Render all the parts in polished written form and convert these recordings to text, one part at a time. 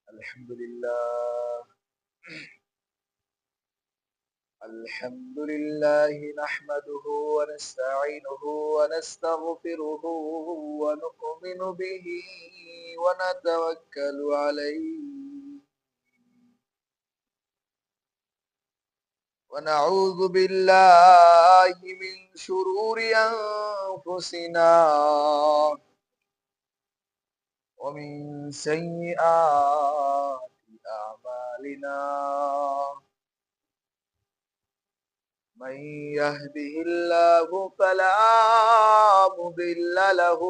الحمد لله نحمده ونستعينه ونستغفره ونؤمن به ونتوكل عليه ونعوذ بالله من شرور أنفسنا ومن سيئات أعمالنا من يهده الله فلا مضل له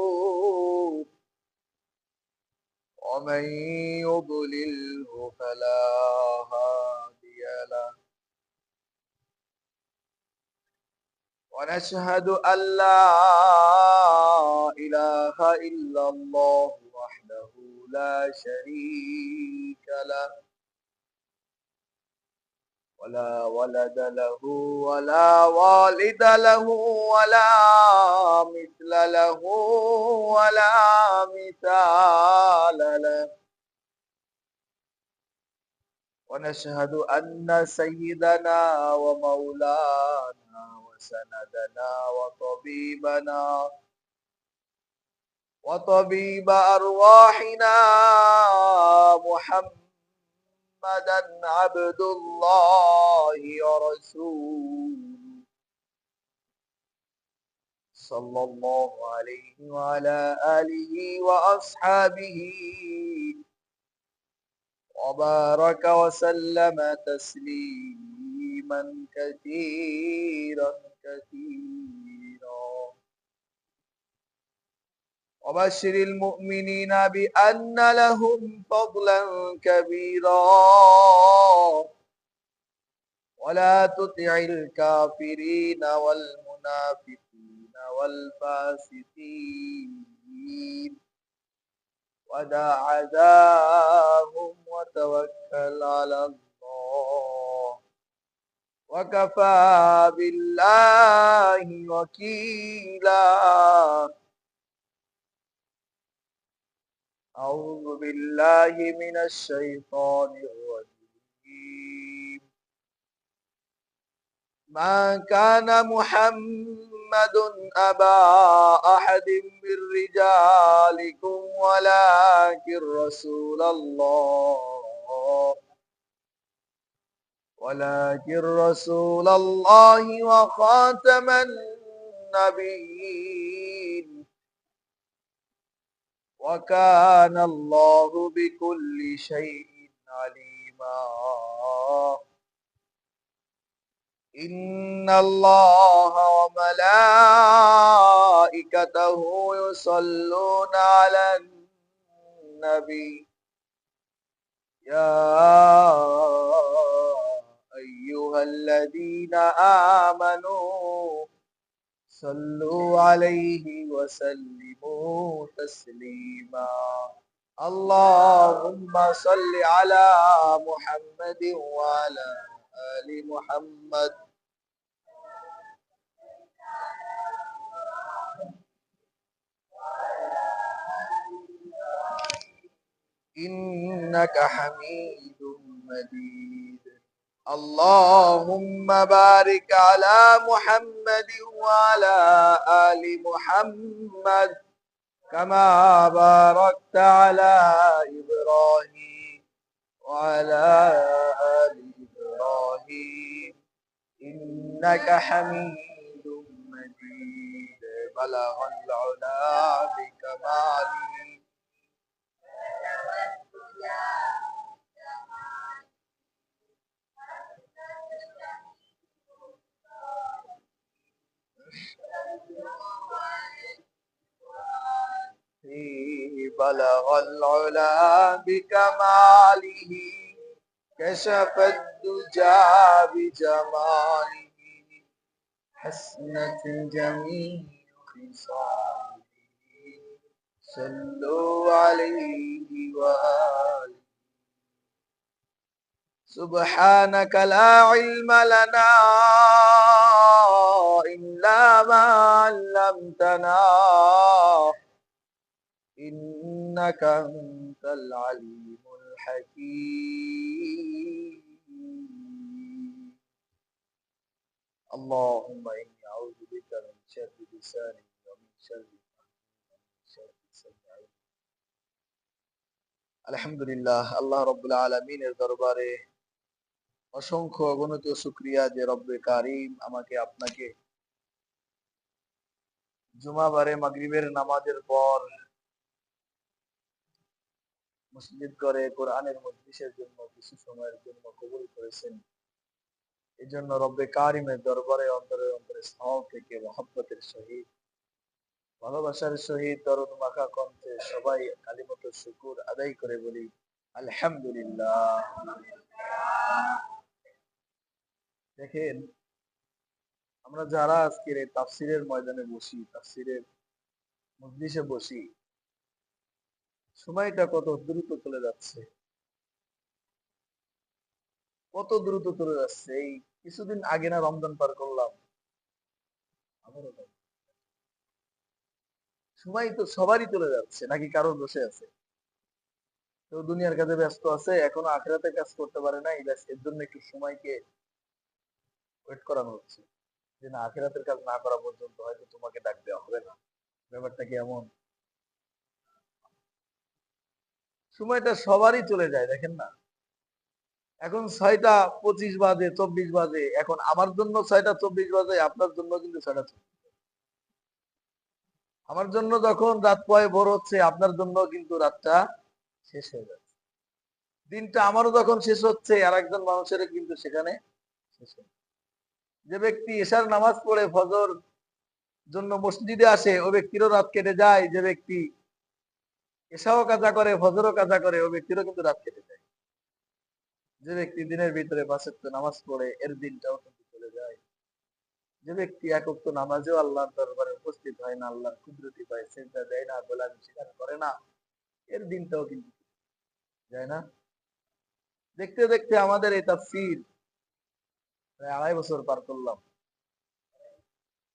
ومن يضلله فلا هادي له ونشهد أن لا إله إلا الله وحده لا شريك له ولا ولد له ولا والد له ولا مثل له ولا مثال له ونشهد أن سيدنا ومولانا وسندنا وطبيب أرواحنا محمدا عبد الله ورسوله صلى الله عليه وعلى آله وأصحابه وبارك وسلم تسليما كثيرا وبشر المؤمنين بأن لهم فضلا كبيرا ولا تطع الكافرين والمنافقين والفاسقين ودع عذاهم وتوكل على الله وكفى بالله وكيلا. أعوذ بالله من الشيطان الرجيم. ما كان محمد أبا أحد من رجالكم ولكن رسول الله وخاتم النبيين وكان الله بكل شيء عليما. إن الله وملائكته يصلون على النبي يا أيها الذين آمنوا صلوا عليه وسلموا تسليما. اللهم صل على محمد وعلى آل محمد إنك حميد مجيد. اللهم بارك على محمد وعلى آل محمد كما باركت على إبراهيم وعلى آل إبراهيم إنك حميد مجيد. بلغ العلا بكماله بلغ العلا بكماله كشف الدجى بجماله حسنت الجميع خصاله صلوا عليه وآله. سبحانك لا علم لنا إلا ما علمتنا إنك أنت العليم الحكيم اللهم إني أعوذ بك من شر لساني ومن شر سمعي আলহামদুলিল্লাহ আল্লাহ রাব্বুল আলামিনের দরবারে অসংখ্য অগণিত শুকরিয়া যে রব্বে কারীম আমাকে আপনাকে জুমাবারে মাগরিবের নামাজের পর মসজিদ করে কোরআনের মজলিসের জন্য কিছু সময়ের জন্য কবুল করেছেন। এই জন্য রব্বে কারীমের দরবারে অন্তরে অন্তরে স্থল থেকে মহব্বতের সহিত ভালোবাসার সহিত দরদ মাখা কণ্ঠে সবাই কালিমাতুর শুকর আদায় করে বলি আলহামদুলিল্লাহ। দেখেন, আমরা যারা আজকের এই তাফসিরের ময়দানে বসি, তাফসিরের মজলিসে বসি, সময়টা কত দ্রুত চলে যাচ্ছে, কত দ্রুত চলে যাচ্ছে। এই কিছুদিন আগে না রমজান পার করলাম, আবারও তাই। সময় তো সবারই চলে যাচ্ছে, নাকি কারোর বসে আছে? কেউ দুনিয়ার কাজে ব্যস্ত আছে, এখনো আখিরাতে কাজ করতে পারে নাই, ব্যাস এর জন্য একটু সময়কে ওয়েট করানো হচ্ছে যে না, আখিরাতের কাজ না করা পর্যন্ত হয়তো তোমাকে ডাক দেওয়া হবে না। ব্যাপারটা কি এমন? সময়টা সবারই চলে যায়, দেখেন না। এখন 6টা 25 বাজে, 24 বাজে। এখন আমার জন্য 6টা 24 বাজে, আপনার জন্য কিন্তু 6টা। আমার জন্য যখন রাত পয় ভোর হচ্ছে, আপনার জন্য কিন্তু রাতটা শেষ হয়ে যাচ্ছে। দিনটা আমারও যখন শেষ হচ্ছে, আর একজন মানুষের কিন্তু সেখানে শেষ হচ্ছে। যে ব্যক্তি এশার নামাজ পড়ে ফজর জন্য মসজিদে আসে, ওই ব্যক্তিরও রাত কেটে যায়। যে ব্যক্তি এশাও কাজা করে, ফজরও কাজা করে, ওই ব্যক্তিরও কিন্তু রাত কেটে যায়। যে ব্যক্তি দিনের ভিতরে 5 ওয়াক্ত নামাজ পড়ে, এর দিনটাও কিন্তু চলে যায়। যে ব্যক্তি 1 ওয়াক্ত নামাজেও আল্লাহর দরবারে উপস্থিত হয় না, আল্লাহর কুদরতি পায়, সিজদা দেয় না, গোলামি স্বীকার করে না, এর দিনটাও কিন্তু যায় না। দেখতে দেখতে আমাদের এই তাফসীর প্রায় 2.5 বছর পার করলাম।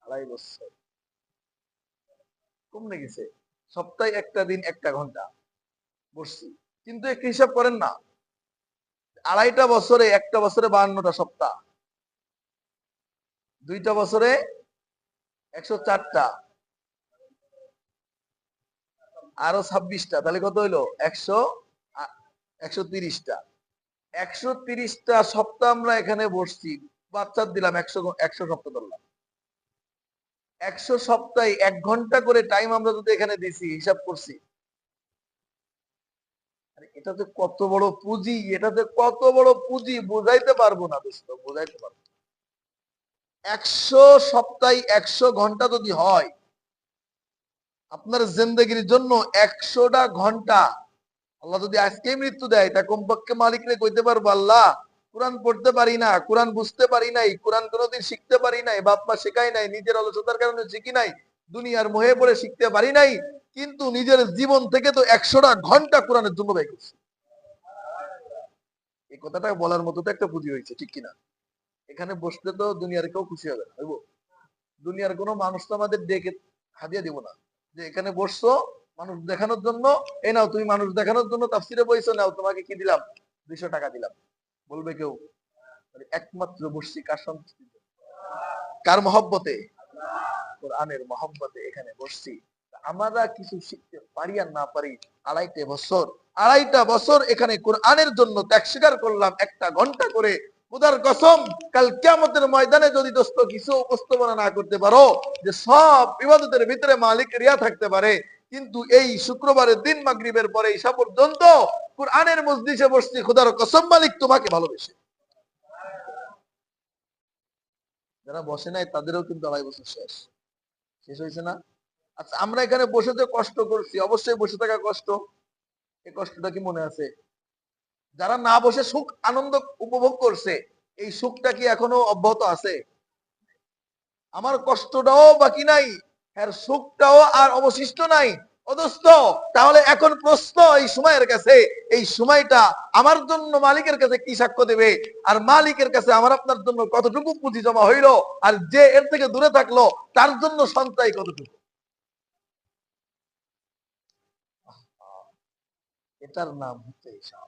2.5 বছর কমে গেছে। সপ্তাহে একটা দিন 1টা ঘন্টা বসছি, কিন্তু একটু হিসাব করেন না, 2.5টা বছরে, 1টা বছরে 52টা সপ্তাহ, 2টা বছরে 104টা, আরো 26টা, তাহলে কত হইলো? 130টা। 130টা সপ্তাহ আমরা এখানে বসছি, বাচ্চা দিলাম 100 সপ্তাহ ধরলাম। 100 সপ্তাহে 1 ঘন্টা করে টাইম আমরা যদি এখানে দিছি, হিসাব করছি, এটাতে কত বড় পুঁজি, এটাতে কত বড় পুঁজি বোঝাইতে পারবো না দোস্ত, বোঝাইতে পারবো। 100 সপ্তাহে 100 ঘন্টা যদি হয়, আপনার জিন্দেগির জন্য 100টা ঘন্টা আল্লাহ যদি আজকে মৃত্যু দেয়, তা কমপক্ষে মালিকরে কইতে পারবো, আল্লাহ কোরআন পড়তে পারি না, কোরআন বুঝতে পারি নাই, কোরআন কোনোদিন শিখতে পারি নাই, বাপ মা শেখাই নাই, নিজের অলসতার কারণে শিখি নাই, দুনিয়ার মোহে পড়ে শিখতে পারি নাই, কিন্তু নিজের জীবন থেকে তো 100টা ঘন্টা কোরআনের জন্য ব্যয় করছি। এই কথাটা বলার মতো তো একটা পুঁজি হয়েছে, ঠিক কিনা? এখানে বসলে তো দুনিয়ার কেউ খুশি হবে না, হইব? দুনিয়ার কোনো মানুষ তো আমাদের ডেকে হাদিয়া দিব না যে এখানে বসছো মানুষ দেখানোর জন্য, এই নাও তুমি মানুষ দেখানোর জন্য তাফসিরে বইছো, নাও তোমাকে কি দিলাম, 200 টাকা দিলাম, বলবে কেউ? একমাত্র বসছি কার সন্তুষ্টিতে, কার মহব্বতে? কোরআনের মহব্বতে এখানে বসছি। আমরা কিছু শিখতে পারি আর না পারি, 2.5 বছর এখানে কোরআনের জন্য ত্যাগ স্বীকার করলাম, 1টা ঘন্টা করে। খোদার কসম, কাল কিয়ামতের ময়দানে যদি দোস্ত কিছু উপস্থাপনা না করতে পারো যে সব ইবাদতের ভিতরে মালিক রিয়া থাকতে পারে, কিন্তু এই শুক্রবারের দিন মাগরিবের পরে ঈশা পর্যন্ত কোরআনের মজলিসে বসছি, খোদার কসম মালিক তোমাকে ভালোবেসে। যারা বসে নাই তাদেরও কিন্তু 2.5 বছর শেষ শেষ হয়েছে না? আচ্ছা, আমরা এখানে বসে যে কষ্ট করছি, অবশ্যই বসে থাকা কষ্ট, এই কষ্টটা কি মনে আছে? যারা না বসে সুখ আনন্দ উপভোগ করছে, এই সুখটা কি এখনো অব্যাহত আছে? আমার কষ্টটাও বাকি নাই, এর সুখটাও আর অবশিষ্ট নাই। অদস্ত, তাহলে এখন প্রশ্ন এই সময়ের কাছে, এই সময়টা আমার জন্য মালিকের কাছে কি সাক্ষ্য দেবে? আর মালিকের কাছে আমার আপনার জন্য কতটুকু পুঁজি জমা হইলো, আর যে এর থেকে দূরে থাকলো তার জন্য সঞ্চয় কতটুকু? এটার নাম হচ্ছে হিসাব।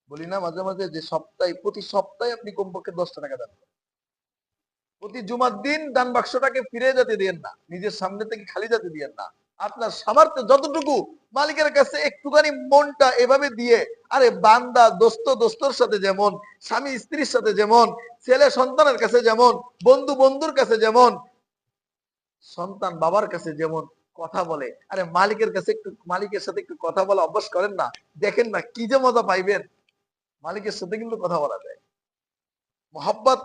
বলি না মাঝে মাঝে যে সপ্তাহে প্রতি সপ্তাহে আপনি কমপক্ষে 10টা টাকা দেন, প্রতি জুমার দিন দান বাক্সটাকে ফিরে যেতে দিয়েন না, নিজের সামনে থেকে খালি যেতে দিয়েন না। আপনার সামর্থ্য যতটুকু মালিকের কাছে একটুখানি মনটা এভাবে দিয়ে, আরে বান্দা দোস্ত দোস্তর সাথে যেমন, স্বামী স্ত্রীর সাথে যেমন, ছেলে সন্তানের কাছে যেমন, বন্ধু বন্ধুর কাছে যেমন, সন্তান বাবার কাছে যেমন কথা বলে, আরে মালিকের কাছে একটু, মালিকের সাথে একটু কথা বলা অভ্যাস করেন না, দেখেন না কি যে মজা পাইবেন। মালিকের সাথে কিন্তু কথা বলা যায়। মহাব্বত,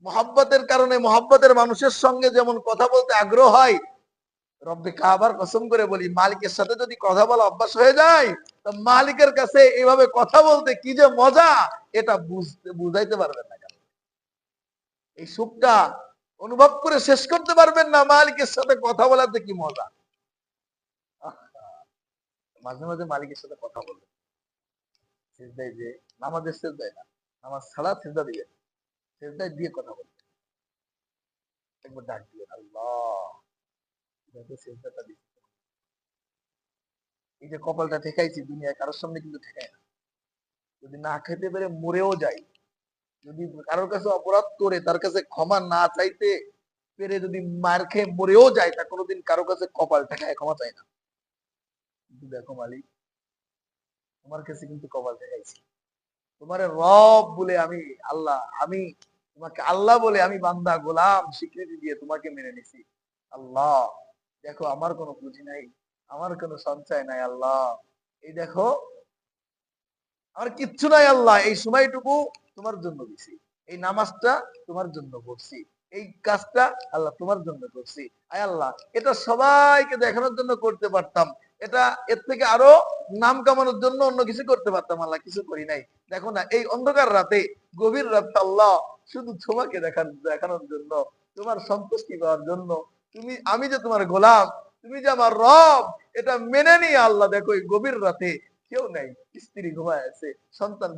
মহাব্বতের কারণে মহাব্বতের মানুষের সঙ্গে যেমন কথা বলতে আগ্রহ হয়, রব্বে কাবার কসম করে বলি, মালিকের সাথে যদি কথা বলা অভ্যাস হয়ে যায়, তো মালিকের কাছে এভাবে কথা বলতে কি যে মজা, এটা বুঝাইতে পারবেন না। এই সুখটা অনুভব করে শেষ করতে পারবেন না, মালিকের সাথে কথা বলাতে কি মজা। আহ, মাঝে মাঝে মালিকের সাথে কথা বলবেন, সিজদায় যে, নামাজের সিজদায় না, নামাজ ছাড়া সিজদা দিবেন, সিজদায় দিয়ে কথা বলবেন, একবার ডাক দিবেন, আল্লাহ সিজদাটা দিচ্ছি, এই যে কপালটা ঠেকাইছি দুনিয়ায় কারোর সামনে কিন্তু ঠেকাই না। যদি না খেতে পেরে মরেও যাই, যদি কারোর কাছে অপরাধ করে তার কাছে ক্ষমা না চাইতে পেরে যদি মার খেয়ে মরেও যায়, তা কোনোদিন কারো কাছে কপাল ঠেকায় ক্ষমা চাই না। কিন্তু দেখো মালিক, তোমার কাছে কিন্তু কপাল ঠেকাইছি, তোমার রব বলে আমি, আল্লাহ আমি তোমাকে আল্লাহ বলে আমি বান্দা গোলাম স্বীকৃতি দিয়ে তোমাকে মেনে নিছি। আল্লাহ দেখো আমার কোনো পুঁজি নাই, আমার কোনো সঞ্চয় নাই আল্লাহ, এই দেখো আমার কিচ্ছু নাই আল্লাহ, এই সময়টুকু তোমার জন্য দিছি, এই নামাজটা তোমার জন্য করছি, এই কাজটা আল্লাহ তোমার জন্য করছি। আয় আল্লাহ, এটা সবাইকে দেখানোর জন্য করতে পারতাম, এটা এর থেকে আরো নাম কামানোর জন্য অন্য কিছু করতে পারতাম, আল্লাহ কিছু করি নাই। দেখো না এই অন্ধকার রাতে, গভীর রাতে আল্লাহ শুধু তোমাকে দেখানোর জন্য, তোমার সন্তুষ্টি পাওয়ার জন্য, তুমি, আমি যে তোমার গোলাম, তুমি যে আমার রব, এটা মেনে নিয়ে আল্লাহ দেখো এই গভীর রাতে কেউ নাই, স্ত্রী ঘুমায় আছে, সন্তান